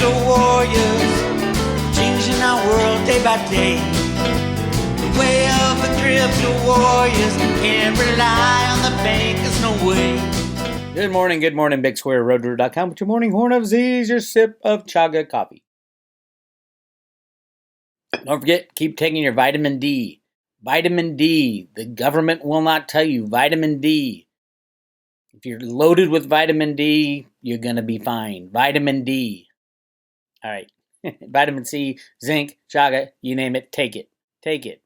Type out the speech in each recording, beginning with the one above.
crypto warriors, changing our world day by day. The way of the crypto warriors, can't rely on the bankers, no way. Good morning, Bix Weir, roadrunner.com with your morning horn of Z's, your sip of chaga coffee. Don't forget, keep taking your vitamin D. Vitamin D. The government will not tell you. Vitamin D. If you're loaded with vitamin D, you're going to be fine. Vitamin D. All right. Vitamin C, zinc, chaga, you name it, take it. Take it.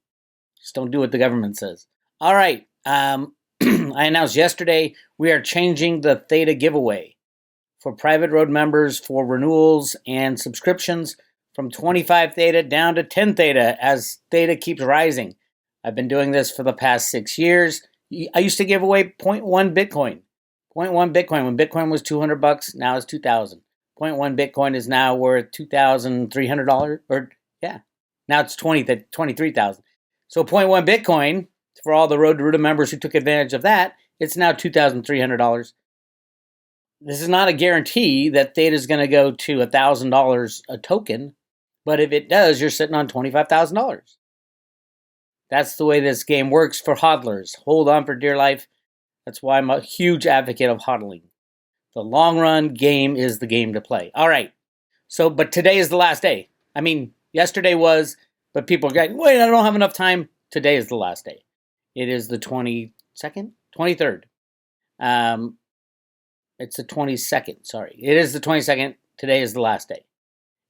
Just don't do what the government says. All right. I announced yesterday we are changing the THETA giveaway for private road members for renewals and subscriptions from 25 THETA down to 10 THETA as THETA keeps rising. I've been doing this for the past 6 years. I used to give away 0.1 Bitcoin. 0.1 Bitcoin when Bitcoin was $200, now it's $2,000. 0.1 Bitcoin is now worth $2,300, or yeah, now it's $23,000. So 0.1 Bitcoin, for all the Road to Ruta members who took advantage of that, it's now $2,300. This is not a guarantee that THETA is going to go to $1,000 a token, but if it does, you're sitting on $25,000. That's the way this game works for hodlers. Hold on for dear life. That's why I'm a huge advocate of hodling. The long run game is the game to play. All right. So, but today is the last day. I mean, yesterday was, but people are going, wait, I don't have enough time. Today is the last day. It is the 22nd? 23rd. It's the 22nd. Sorry. It is the 22nd. Today is the last day.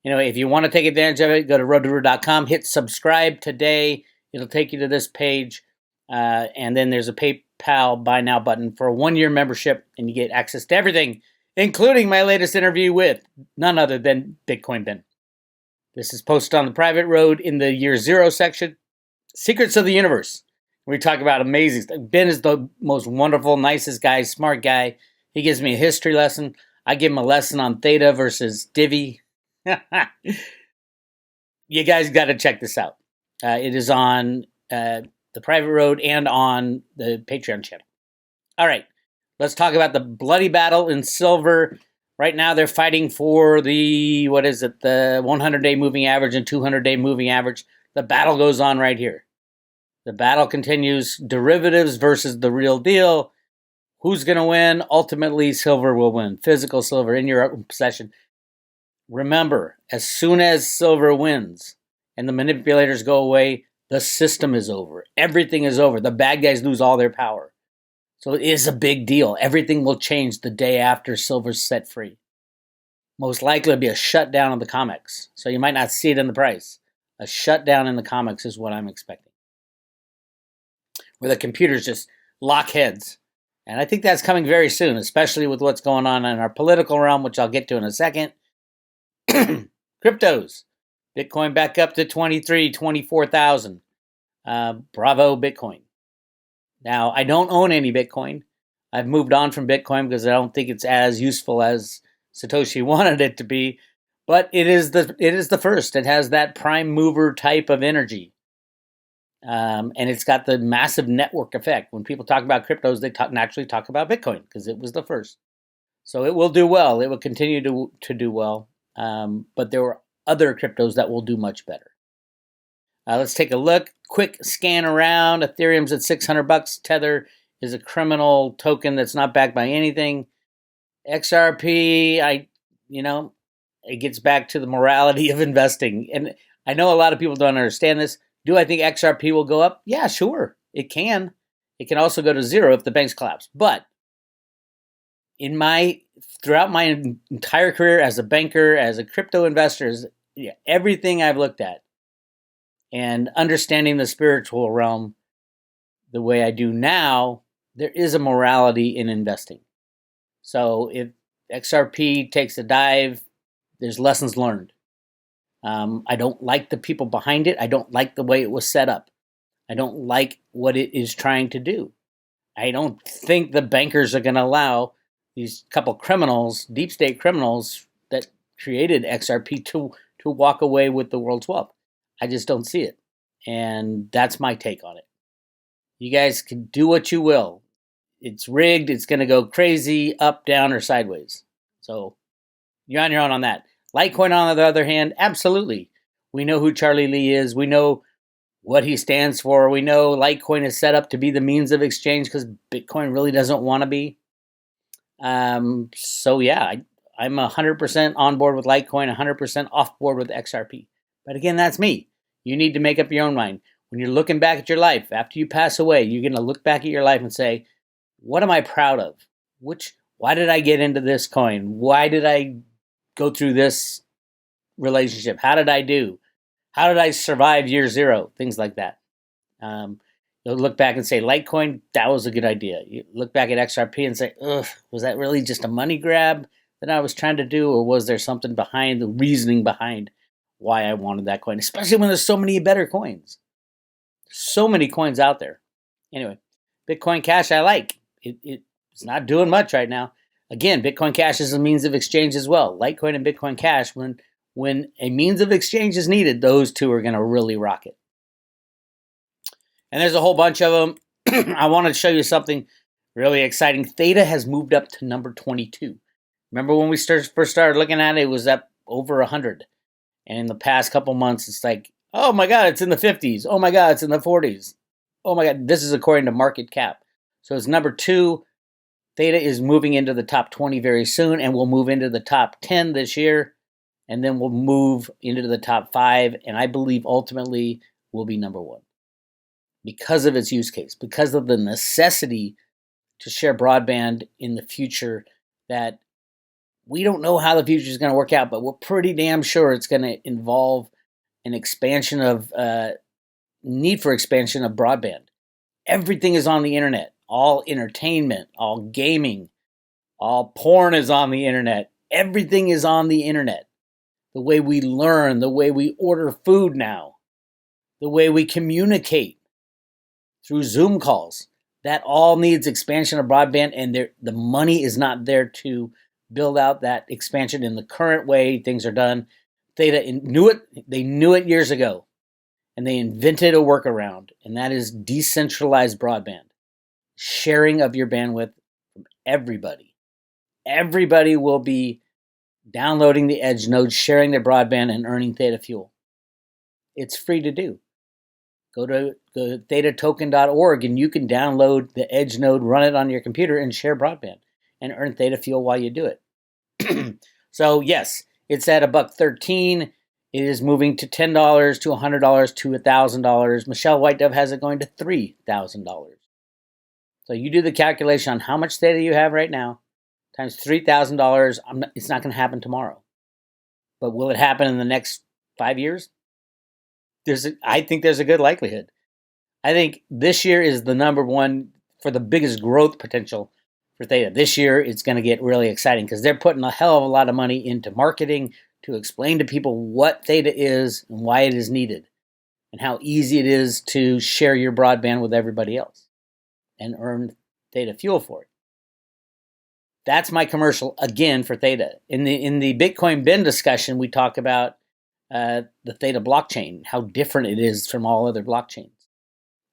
You know, if you want to take advantage of it, go to roadtoruta.com, hit subscribe today. It'll take you to this page, and then there's a PayPal Buy Now button for a 1-year membership, and you get access to everything, including my latest interview with none other than Bitcoin Ben. This is posted on the private road in the year 0 section, Secrets of the Universe. We talk about amazing stuff. Ben is the most wonderful, nicest guy, smart guy. He gives me a history lesson. I give him a lesson on THETA versus Divi. You guys got to check this out. It is on the private road and on the Patreon channel. All right, let's talk about the bloody battle in silver. Right now, they're fighting for the, the 100-day moving average and 200-day moving average. The battle goes on right here. The battle continues. Derivatives versus the real deal. Who's going to win? Ultimately, silver will win. Physical silver in your possession. Remember, as soon as silver wins and the manipulators go away, the system is over. Everything is over. The bad guys lose all their power. So it is a big deal. Everything will change the day after silver's set free. Most likely it'll be a shutdown of the COMEX. So you might not see it in the price. A shutdown in the COMEX is what I'm expecting, where the computers just lock heads. And I think that's coming very soon, especially with what's going on in our political realm, which I'll get to in a second. Cryptos. Bitcoin back up to 24,000. Bravo, Bitcoin. Now, I don't own any Bitcoin. I've moved on from Bitcoin because I don't think it's as useful as Satoshi wanted it to be. But it is the first. It has that prime mover type of energy. And it's got the massive network effect. When people talk about cryptos, they naturally talk about Bitcoin because it was the first. So it will do well. It will continue to do well. But there are other cryptos that will do much better. Let's take a look. Quick scan around. Ethereum's at $600. Tether is a criminal token that's not backed by anything. XRP, it gets back to the morality of investing. And I know a lot of people don't understand this. Do I think XRP will go up? Yeah, sure. It can. It can also go to zero if the banks collapse. But throughout my entire career as a banker, as a crypto investor, everything I've looked at and understanding the spiritual realm the way I do now, there is a morality in investing. So if XRP takes a dive, there's lessons learned. I don't like the people behind it. I don't like the way it was set up. I don't like what it is trying to do. I don't think the bankers are going to allow these couple criminals, deep state criminals that created XRP to walk away with the world's wealth. I just don't see it. And that's my take on it. You guys can do what you will. It's rigged. It's going to go crazy, up, down, or sideways. So you're on your own on that. Litecoin, on the other hand, absolutely. We know who Charlie Lee is. We know what he stands for. We know Litecoin is set up to be the means of exchange because Bitcoin really doesn't want to be. So yeah, I'm 100% on board with Litecoin, 100% off board with XRP. But again, that's me. You need to make up your own mind. When you're looking back at your life, after you pass away, you're going to look back at your life and say, what am I proud of? Why did I get into this coin? Why did I go through this relationship? How did I do? How did I survive year zero? Things like that. You'll look back and say, Litecoin, that was a good idea. You look back at XRP and say, ugh, was that really just a money grab that I was trying to do? Or was there something behind the reasoning behind why I wanted that coin? Especially when there's so many better coins. So many coins out there. Anyway, Bitcoin Cash I like. It's not doing much right now. Again, Bitcoin Cash is a means of exchange as well. Litecoin and Bitcoin Cash, when a means of exchange is needed, those two are going to really rock it. And there's a whole bunch of them. I want to show you something really exciting. Theta has moved up to number 22. Remember when we first started looking at it, it was up over 100. And in the past couple months, it's like, oh my God, it's in the 50s. Oh my God, it's in the 40s. Oh my God, this is according to market cap. So it's number 2. Theta is moving into the top 20 very soon, and we'll move into the top 10 this year. And then we'll move into the top 5. And I believe ultimately will be number 1. Because of its use case, because of the necessity to share broadband in the future, that we don't know how the future is going to work out, but we're pretty damn sure it's going to involve an expansion of need for expansion of broadband. Everything is on the internet. All entertainment, all gaming, all porn is on the internet. Everything is on the internet. The way we learn, the way we order food now, the way we communicate through Zoom calls, that all needs expansion of broadband, and the money is not there to build out that expansion in the current way things are done. Theta knew it. They knew it years ago, and they invented a workaround, and that is decentralized broadband. Sharing of your bandwidth from everybody. Everybody will be downloading the Edge node, sharing their broadband, and earning Theta Fuel. It's free to do. Go to THETAtoken.org and you can download the Edge node, run it on your computer, and share broadband and earn Theta Fuel while you do it. So yes, it's at $1.13. It is moving to $10 to $100 to $1,000. Michelle White Dove has it going to $3,000. So you do the calculation on how much Theta you have right now times $3,000. It's not going to happen tomorrow, but will it happen in the next 5 years? I think there's a good likelihood. I think this year is the number one for the biggest growth potential for Theta. This year, it's going to get really exciting because they're putting a hell of a lot of money into marketing to explain to people what Theta is and why it is needed and how easy it is to share your broadband with everybody else and earn Theta Fuel for it. That's my commercial again for Theta. In the Bitcoin bin discussion, we talk about the Theta blockchain, how different it is from all other blockchains,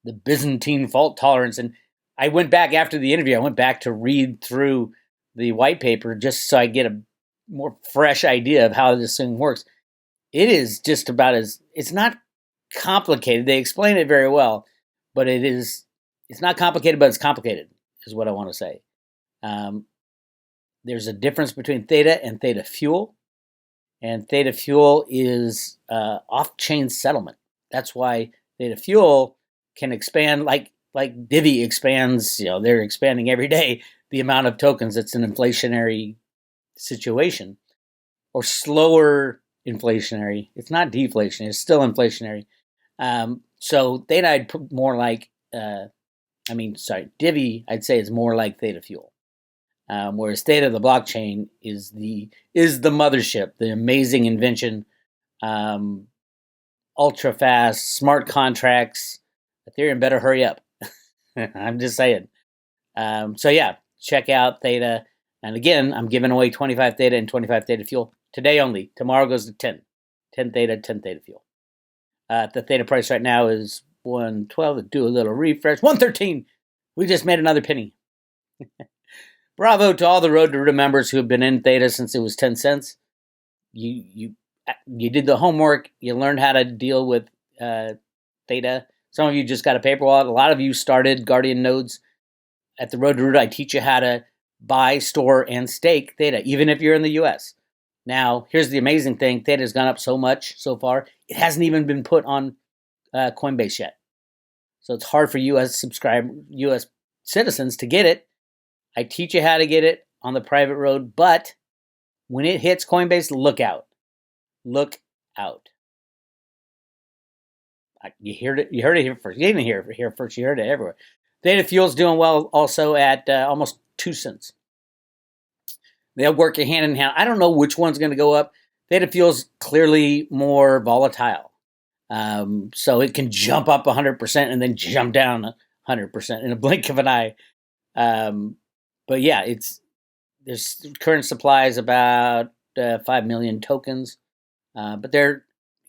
the Byzantine fault tolerance. And I went back after the interview, I went back to read through the white paper just so I get a more fresh idea of how this thing works. It is just about it's not complicated. They explain it very well, but it's not complicated, but it's complicated is what I want to say. There's a difference between Theta and Theta Fuel. And Theta Fuel is off-chain settlement. That's why Theta Fuel can expand like Divi expands. They're expanding every day the amount of tokens. It's an inflationary situation, or slower inflationary. It's not deflationary. It's still inflationary. So Theta, I'd put more like, Divi, I'd say is more like Theta Fuel. Whereas Theta, the blockchain, is the mothership, the amazing invention, ultra fast, smart contracts. Ethereum better hurry up. I'm just saying. So yeah, check out Theta. And again, I'm giving away 25 Theta and 25 Theta Fuel today only. Tomorrow goes to 10. 10 Theta, 10 Theta Fuel. The Theta price right now is 112. Do a little refresh. 113. We just made another penny. Bravo to all the Road to Remembers who have been in Theta since it was 10 cents. you did the homework. You learned how to deal with Theta. Some of you just got a paper wallet. A lot of you started Guardian nodes. At the Road to Root, I teach you how to buy, store, and stake Theta, even if you're in the U.S. Now, here's the amazing thing. Theta has gone up so much so far, it hasn't even been put on Coinbase yet. So it's hard for U.S. citizens to get it. I teach you how to get it on the private road, but when it hits Coinbase, look out. Look out. You heard it here first. You didn't hear it here first. You heard it everywhere. Theta Fuel's doing well also at almost 2 cents. They'll work hand in hand. I don't know which one's going to go up. Theta Fuel's clearly more volatile. So it can jump up 100% and then jump down 100% in a blink of an eye. But yeah, there's current supply is about 5 million tokens. But there's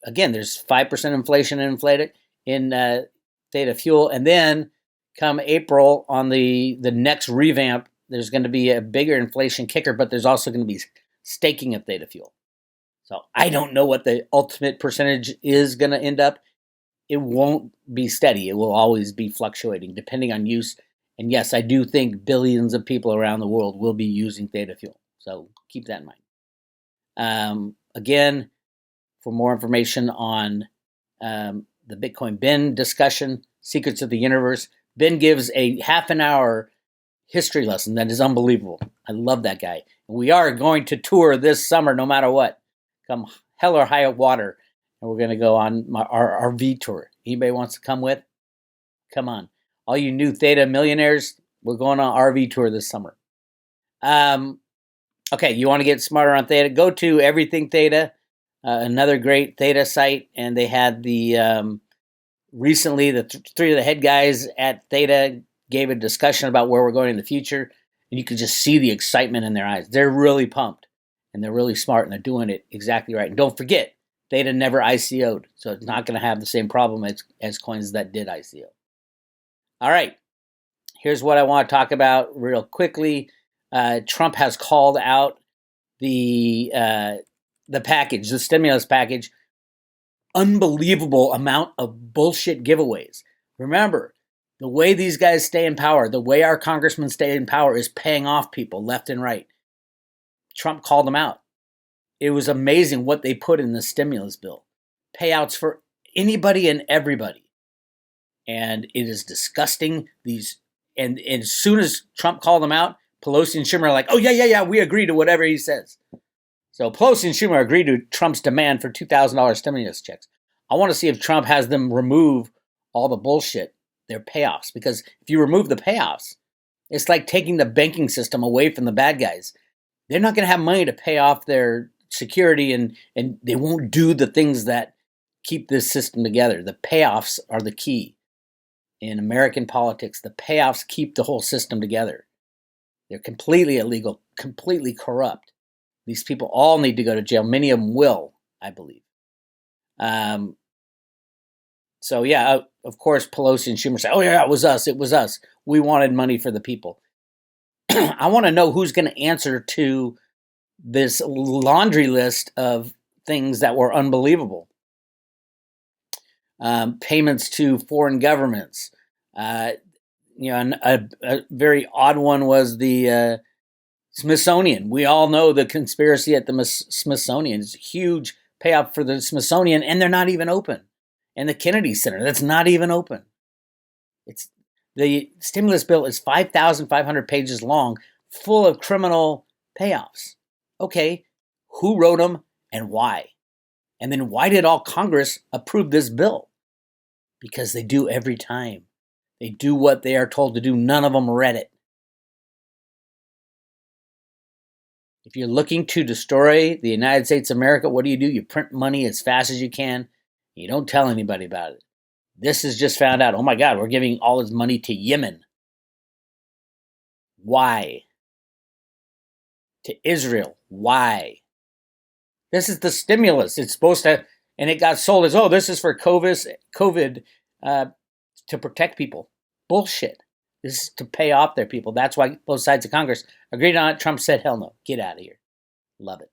5% inflation inflated in Theta Fuel. And then come April on the next revamp, there's going to be a bigger inflation kicker, but there's also going to be staking of Theta Fuel. So I don't know what the ultimate percentage is going to end up. It won't be steady. It will always be fluctuating depending on use. And yes, I do think billions of people around the world will be using Theta Fuel. So keep that in mind. Again, for more information on the Bitcoin Ben discussion, Secrets of the Universe, Ben gives a half an hour history lesson that is unbelievable. I love that guy. And we are going to tour this summer no matter what. Come hell or high water. And we're going to go on our RV tour. Anybody wants to come with? Come on. All you new Theta millionaires, we're going on RV tour this summer. Okay, you want to get smarter on Theta? Go to Everything Theta, another great Theta site. And they had the recently the three of the head guys at Theta gave a discussion about where we're going in the future. And you could just see the excitement in their eyes. They're really pumped. And they're really smart, and they're doing it exactly right. And don't forget, Theta never ICO'd, so it's not going to have the same problem as coins that did ICO. All right, here's what I want to talk about real quickly. Trump has called out the package, the stimulus package. Unbelievable amount of bullshit giveaways. Remember, the way these guys stay in power, the way our congressmen stay in power is paying off people left and right. Trump called them out. It was amazing what they put in the stimulus bill. Payouts for anybody and everybody. And it is disgusting. And as soon as Trump called them out, Pelosi and Schumer are like, oh, yeah, we agree to whatever he says. So Pelosi and Schumer agreed to Trump's demand for $2,000 stimulus checks. I want to see if Trump has them remove all the bullshit, their payoffs. Because if you remove the payoffs, it's like taking the banking system away from the bad guys. They're not going to have money to pay off their security, and they won't do the things that keep this system together. The payoffs are the key. In American politics, the payoffs keep the whole system together. They're completely illegal, completely corrupt. These people all need to go to jail. Many of them will, I believe. So, yeah, of course, Pelosi and Schumer say, oh, yeah, it was us. We wanted money for the people. I want to know who's going to answer to this laundry list of things that were unbelievable. Payments to foreign governments. A very odd one was the Smithsonian. We all know the conspiracy at the Smithsonian. It's a huge payoff for the Smithsonian, and they're not even open. And the Kennedy Center, that's not even open. The stimulus bill is 5,500 pages long, full of criminal payoffs. Okay, who wrote them and why? And then why did all Congress approve this bill? Because they do every time. They do what they are told to do. None of them read it. If you're looking to destroy the United States of America, what do? You print money as fast as you can. You don't tell anybody about it. This is just found out. Oh my God, we're giving all this money to Yemen. Why? To Israel. Why? This is the stimulus. It's supposed to, and it got sold as, oh, this is for COVID to protect people. Bullshit. This is to pay off their people. That's why both sides of Congress agreed on it. Trump said, hell no, get out of here. Love it.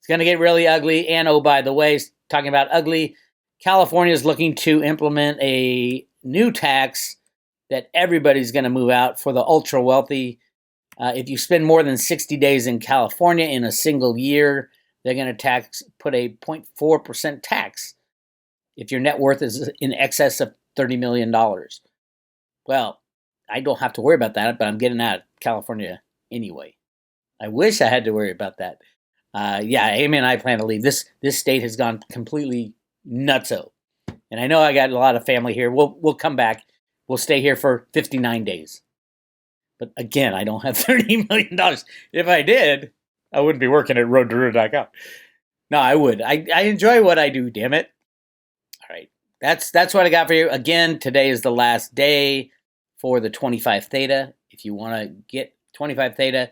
It's going to get really ugly. And oh, by the way, talking about ugly, California is looking to implement a new tax that everybody's going to move out for the ultra wealthy. If you spend more than 60 days in California in a single year, they're going to put a 0.4% tax if your net worth is in excess of $30 million. Well, I don't have to worry about that, but I'm getting out of California anyway. I wish I had to worry about that. Amy and I plan to leave. This state has gone completely nutso. And I know I got a lot of family here. We'll come back. We'll stay here for 59 days. But again, I don't have $30 million. If I did, I wouldn't be working at roadtoruin.com. No, I would. I enjoy what I do, damn it. All right. That's what I got for you. Again, today is the last day for the 25 THETA. If you want to get 25 THETA,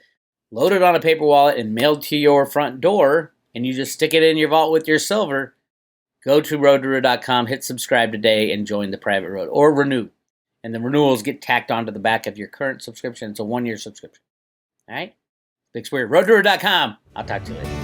load it on a paper wallet and mailed to your front door, and you just stick it in your vault with your silver, go to roadtoruin.com, hit subscribe today, and join the private road. Or renew. And the renewals get tacked onto the back of your current subscription. It's a 1-year subscription. All right? Bix Weir, roadtoruin.com. I'll talk to you later.